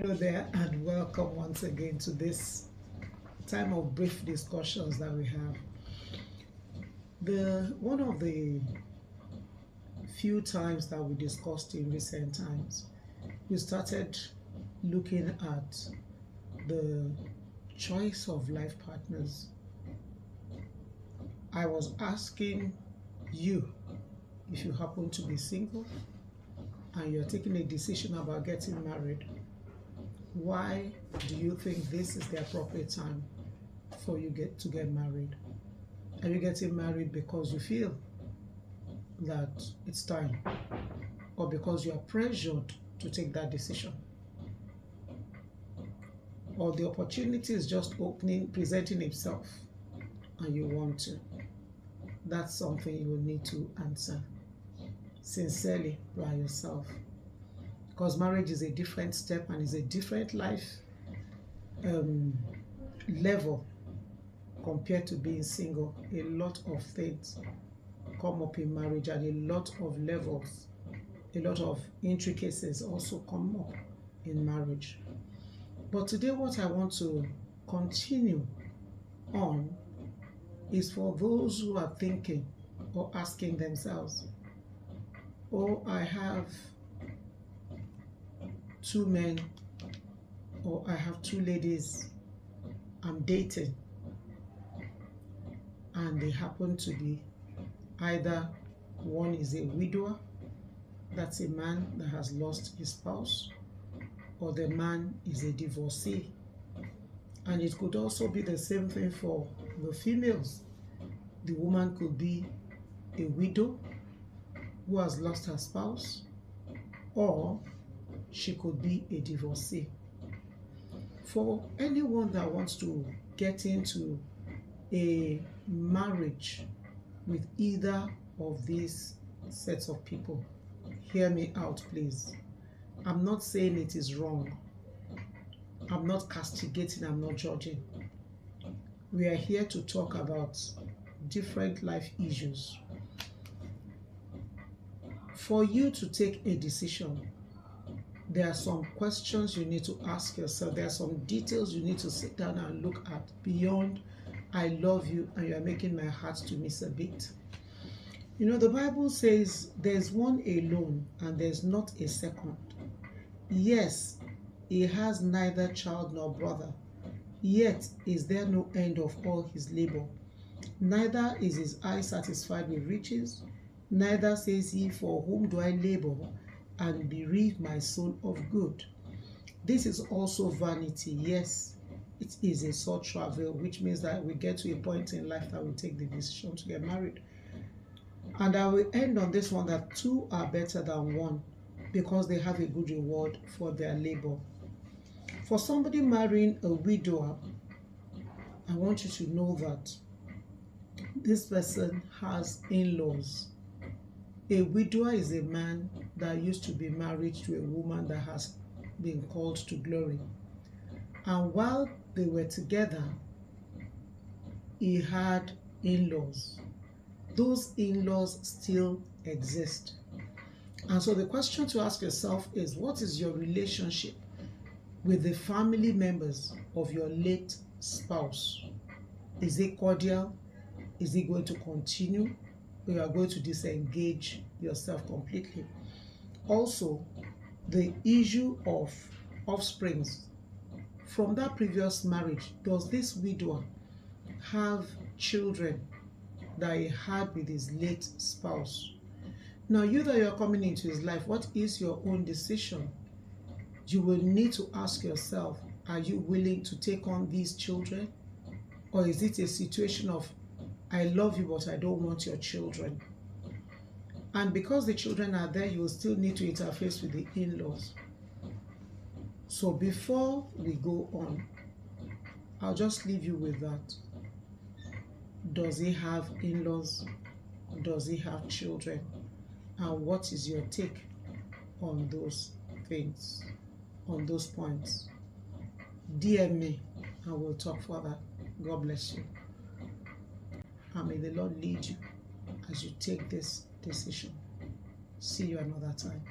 Hello there, and welcome once again to this time of brief discussions that we have. One of the few times that we discussed in recent times, we started looking at the choice of life partners. I was asking you, if you happen to be single and you're taking a decision about getting married, why do you think this is the appropriate time for you to get married? Are you getting married because you feel that it's time, or because you are pressured to take that decision, or the opportunity is just presenting itself and you want to? That's something you will need to answer sincerely by yourself, because marriage is a different step and is a different life level compared to being single. A lot of things come up in marriage, and a lot of levels, a lot of intricacies also come up in marriage. But today what I want to continue on is for those who are thinking or asking themselves, oh, I have two men, or I have two ladies I'm dating, and they happen to be either one is a widower, that's a man that has lost his spouse, or the man is a divorcee. And it could also be the same thing for the females. The woman could be a widow who has lost her spouse, or she could be a divorcee. For anyone that wants to get into a marriage with either of these sets of people, hear me out, please. I'm not saying it is wrong. I'm not castigating, I'm not judging. We are here to talk about different life issues. For you to take a decision, there are some questions you need to ask yourself. There are some details you need to sit down and look at beyond I love you and you are making my heart to miss a beat. You know, the Bible says there's one alone and there's not a second. Yes, he has neither child nor brother, yet is there no end of all his labor. Neither is his eye satisfied with riches, neither says he, for whom do I labor and bereave my soul of good? This is also vanity. Yes, it is a sore travail, which means that we get to a point in life that we take the decision to get married. And I will end on this one, that two are better than one because they have a good reward for their labor. For somebody marrying a widower, I want you to know that this person has in-laws. A widower is a man that used to be married to a woman that has been called to glory. And while they were together, he had in-laws. Those in-laws still exist. And so the question to ask yourself is, what is your relationship with the family members of your late spouse? Is it cordial? Is it going to continue? Or you are going to disengage yourself completely? Also, the issue of offsprings from that previous marriage. Does this widower have children that he had with his late spouse? Now, you that you are coming into his life, what is your own decision? You will need to ask yourself, are you willing to take on these children? Or is it a situation of, I love you, but I don't want your children? And because the children are there, you will still need to interface with the in-laws. So before we go on, I'll just leave you with that. Does he have in-laws? Does he have children? And what is your take on those things, on those points? DM me and we'll talk further. God bless you. And may the Lord lead you as you take this decision. See you another time.